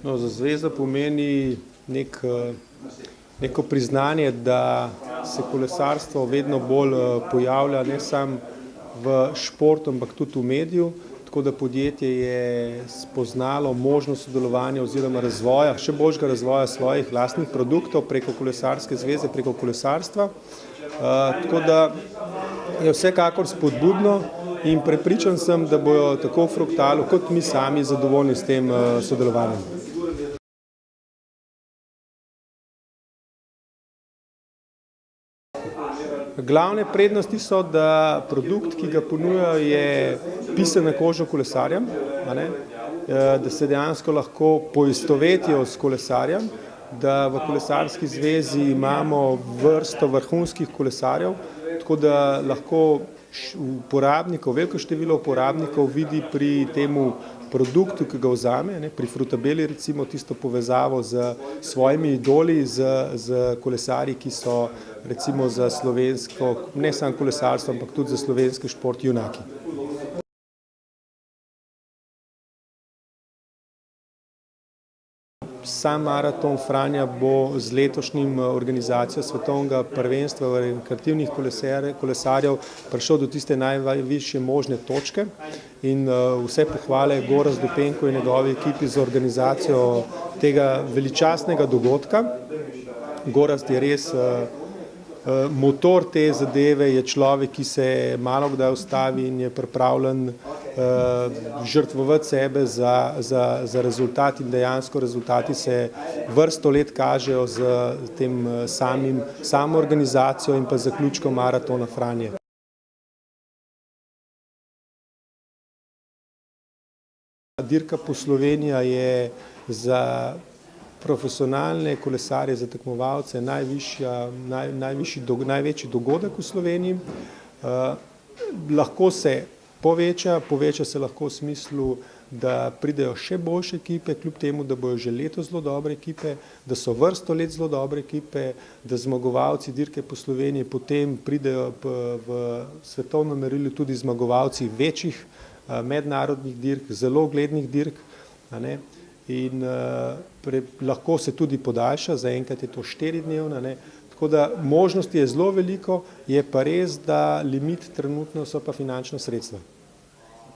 No, za zvezo pomeni neko priznanje, da se kolesarstvo vedno bolj pojavlja ne samo v športu, ampak tudi v mediju, tako da podjetje je spoznalo možnost sodelovanja oziroma razvoja, še boljšega razvoja svojih lastnih produktov preko kolesarske zveze, preko kolesarstva. Tako da je vsekakor spodbudno in prepričan sem, da bojo tako v Fruktalu kot mi sami zadovoljni s tem sodelovanjem. Glavne prednosti so, da produkt, ki ga ponujajo, je pisan na kožo kolesarjem, da se dejansko lahko poistovetijo s kolesarjem, da v kolesarski zvezi imamo vrsto vrhunskih kolesarjev, tako da lahko uporabnikov, veliko število uporabnikov vidi pri temu produktu, ki ga vzame, pri Frutabeli recimo tisto povezavo z svojimi idoli, z kolesarji, ki so recimo za slovensko, ne samo kolesarstvo, ampak tudi za slovenski šport junaki. Sam maraton Franja bo z letošnjim organizacijo svetovnega prvenstva rekreativnih kolesarjev prišel do tiste najvišje možne točke in vse pohvale Gorazdu Penku in njegovi ekipi za organizacijo tega veličastnega dogodka. Gorazd je res motor te zadeve, je človek, ki se malo kdaj ustavi in je pripravljen žrtvovati sebe za rezultat in dejansko rezultati se vrsto let kažejo z tem samo organizacijo in pa zaključkom maratona Franje. Dirka po Slovenija je za profesionalne kolesarje, za tekmovalce največji dogodek v Sloveniji. Lahko se poveča se lahko v smislu, da pridejo še boljše ekipe, kljub temu, da bojo že letos zelo dobre ekipe, da so vrsto let zelo dobre ekipe, da zmagovalci dirke po Sloveniji potem pridejo v svetovnem merilu tudi zmagovalci večjih mednarodnih dirk, zelo uglednih dirk, in lahko se tudi podaljša, zaenkrat je to 4-dnevna, tako da možnosti je zelo veliko, je pa res, da limit trenutno so pa finančna sredstva.